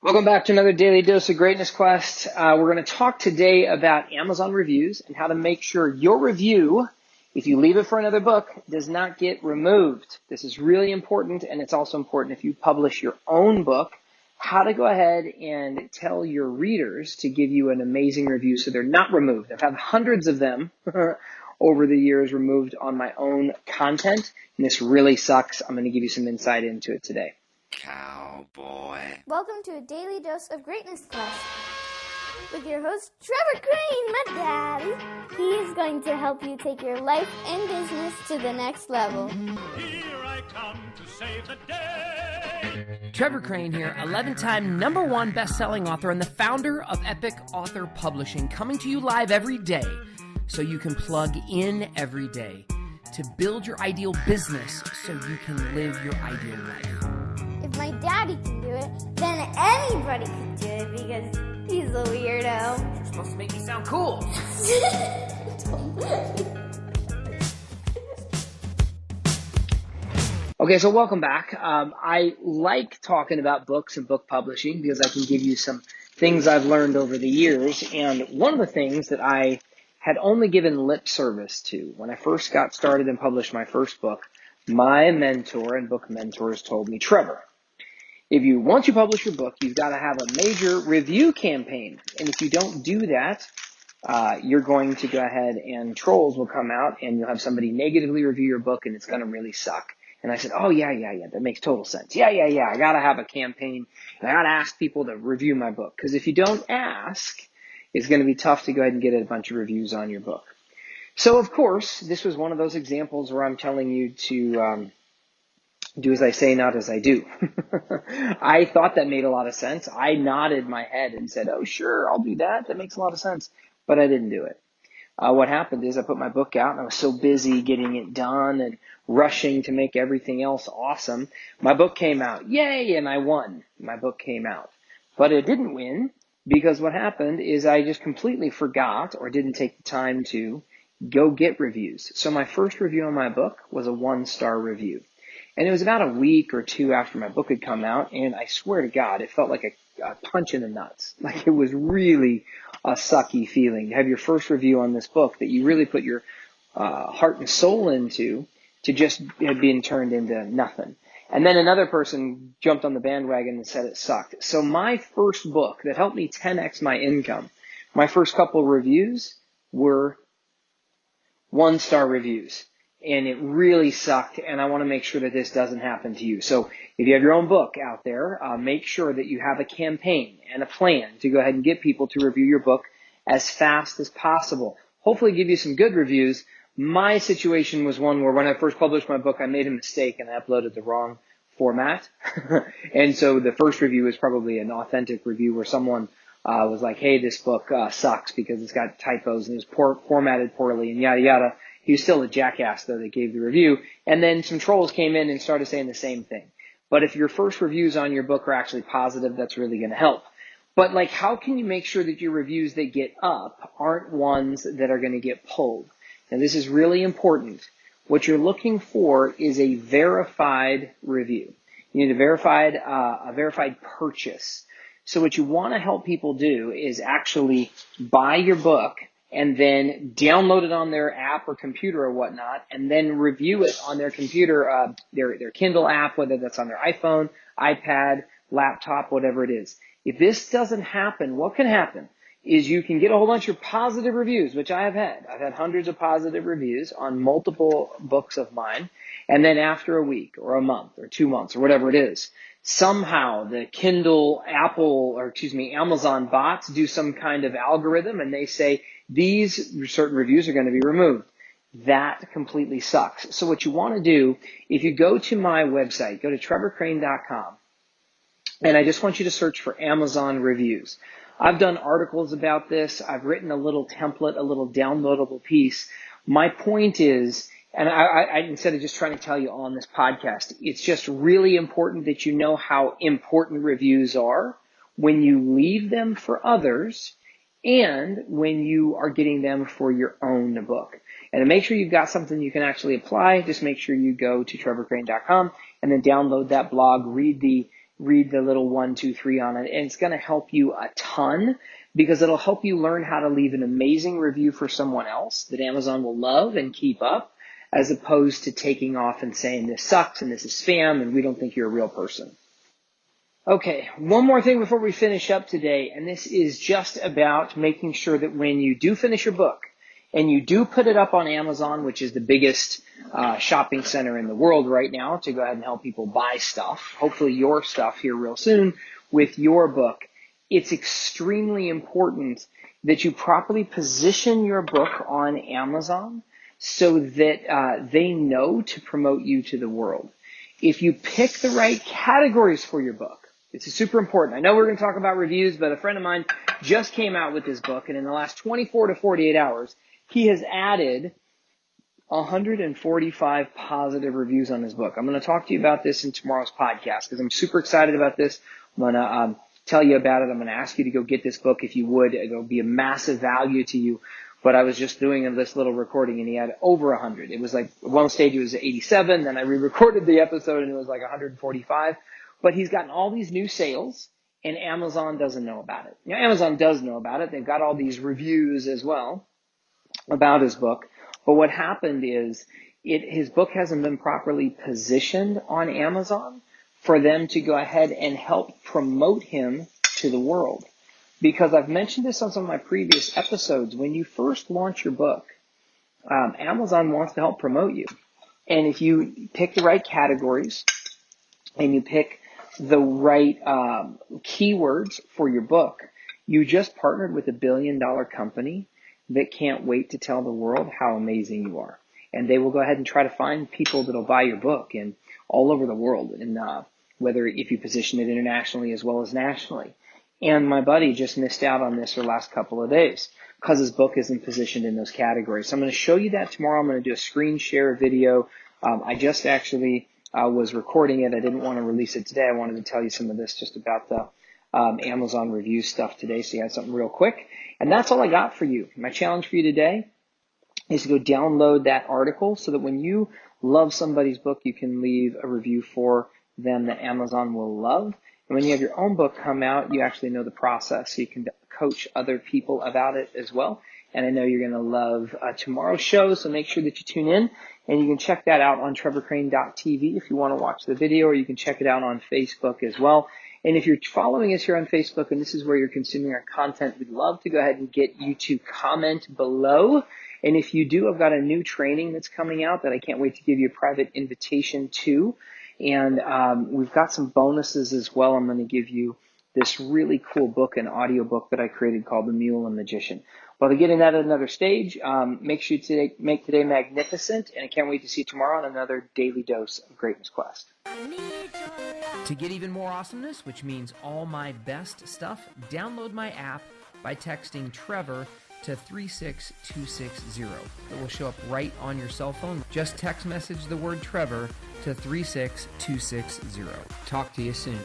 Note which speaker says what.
Speaker 1: Welcome back to another Daily Dose of Greatness Quest. We're going to talk today about Amazon reviews and how to make sure your review, if you leave it for another book, does not get removed. This is really important, and it's also important if you publish your own book, how to go ahead and tell your readers to give you an amazing review so they're not removed. I've had hundreds of them over the years removed on my own content, and this really sucks. I'm going to give you some insight into it today.
Speaker 2: Cowboy.
Speaker 3: Welcome to a daily dose of greatness quest with your host Trevor Crane, my daddy. He is going to help you take your life and business to the next level.
Speaker 4: Here I come to save the day.
Speaker 5: Trevor Crane here, 11-time #1 best-selling author and the founder of Epic Author Publishing, coming to you live every day so you can plug in every day to build your ideal business so you can live your ideal life.
Speaker 3: If my daddy can do it, then anybody can do it because he's a weirdo.
Speaker 5: You're supposed to make me sound cool.
Speaker 1: Okay, so welcome back. I like talking about books and book publishing because I can give you some things I've learned over the years. And one of the things that I had only given lip service to when I first got started and published my first book, my mentor and book mentors told me, Trevor, once you publish your book, you've got to have a major review campaign. And if you don't do that, you're going to go ahead and trolls will come out and you'll have somebody negatively review your book and it's going to really suck. And I said, oh, yeah, that makes total sense. Yeah, I got to have a campaign and I got to ask people to review my book. Because if you don't ask, it's going to be tough to go ahead and get a bunch of reviews on your book. So, of course, this was one of those examples where I'm telling you to do as I say, not as I do. I thought that made a lot of sense. I nodded my head and said, oh, sure, I'll do that. That makes a lot of sense. But I didn't do it. What happened is I put my book out and I was so busy getting it done and rushing to make everything else awesome. My book came out. Yay! And I won. My book came out. But it didn't win because what happened is I just completely forgot or didn't take the time to go get reviews. So my first review on my book was a 1-star review. And it was about a week or two after my book had come out, and I swear to God, it felt like a punch in the nuts. Like it was really a sucky feeling to have your first review on this book that you really put your heart and soul into to just have been turned into nothing. And then another person jumped on the bandwagon and said it sucked. So my first book that helped me 10x my income, my first couple of reviews were 1-star reviews. And it really sucked, and I want to make sure that this doesn't happen to you. So if you have your own book out there, make sure that you have a campaign and a plan to go ahead and get people to review your book as fast as possible. Hopefully give you some good reviews. My situation was one where when I first published my book, I made a mistake and I uploaded the wrong format. And so the first review was probably an authentic review where someone was like, hey, this book sucks because it's got typos and it's formatted poorly and yada yada. He was still a jackass, though, that gave the review. And then some trolls came in and started saying the same thing. But if your first reviews on your book are actually positive, that's really going to help. But, how can you make sure that your reviews that get up aren't ones that are going to get pulled? And this is really important. What you're looking for is a verified review. You need a verified purchase. So what you want to help people do is actually buy your book and then download it on their app or computer or whatnot, and then review it on their computer, their Kindle app, whether that's on their iPhone, iPad, laptop, whatever it is. If this doesn't happen, what can happen is you can get a whole bunch of positive reviews, which I have had. I've had hundreds of positive reviews on multiple books of mine, and then after a week or a month or 2 months or whatever it is, somehow the Kindle, Amazon bots do some kind of algorithm and they say these certain reviews are going to be removed. That completely sucks. So what you want to do, if you go to my website, go to trevorcrane.com, and I just want you to search for Amazon reviews. I've done articles about this. I've written a little template, a little downloadable piece. My point is, and I instead of just trying to tell you on this podcast, it's just really important that you know how important reviews are when you leave them for others and when you are getting them for your own book. And to make sure you've got something you can actually apply, just make sure you go to trevorcrane.com and then download that blog, read the read the little 1, 2, 3 on it. And it's going to help you a ton because it'll help you learn how to leave an amazing review for someone else that Amazon will love and keep up, as opposed to taking off and saying this sucks and this is spam and we don't think you're a real person. Okay, one more thing before we finish up today, and this is just about making sure that when you do finish your book and you do put it up on Amazon, which is the biggest shopping center in the world right now to go ahead and help people buy stuff, hopefully your stuff here real soon with your book, it's extremely important that you properly position your book on Amazon so that they know to promote you to the world. If you pick the right categories for your book, this is super important. I know we're going to talk about reviews, but a friend of mine just came out with this book, and in the last 24 to 48 hours, he has added 145 positive reviews on his book. I'm going to talk to you about this in tomorrow's podcast because I'm super excited about this. I'm going to tell you about it. I'm going to ask you to go get this book if you would. It'll be a massive value to you. But I was just doing this little recording, and he had over 100. It was like, at one stage it was 87, then I re-recorded the episode, and it was like 145. But he's gotten all these new sales, and Amazon doesn't know about it. Now, Amazon does know about it. They've got all these reviews as well about his book. But what happened is his book hasn't been properly positioned on Amazon for them to go ahead and help promote him to the world. Because I've mentioned this on some of my previous episodes, when you first launch your book, Amazon wants to help promote you. And if you pick the right categories and you pick the right keywords for your book, you just partnered with $1 billion company that can't wait to tell the world how amazing you are. And they will go ahead and try to find people that will buy your book and all over the world, and whether if you position it internationally as well as nationally. And my buddy just missed out on this for the last couple of days because his book isn't positioned in those categories. So I'm going to show you that tomorrow. I'm going to do a screen share video. I just actually was recording it. I didn't want to release it today. I wanted to tell you some of this just about the Amazon review stuff today, so you had something real quick. And that's all I got for you. My challenge for you today is to go download that article so that when you love somebody's book, you can leave a review for them that Amazon will love. And when you have your own book come out, you actually know the process, so you can coach other people about it as well. And I know you're going to love tomorrow's show, so make sure that you tune in. And you can check that out on trevorcrane.tv if you want to watch the video, or you can check it out on Facebook as well. And if you're following us here on Facebook and this is where you're consuming our content, we'd love to go ahead and get you to comment below. And if you do, I've got a new training that's coming out that I can't wait to give you a private invitation to. And we've got some bonuses as well. I'm going to give you this really cool book, an audio book that I created called The Mule and Magician. Well, to get in that at another stage, make sure you make today magnificent, and I can't wait to see you tomorrow on another daily dose of Greatness Quest.
Speaker 5: To get even more awesomeness, which means all my best stuff, download my app by texting Trevor to 36260. It will show up right on your cell phone. Just text message the word Trevor to 36260. Talk to you soon.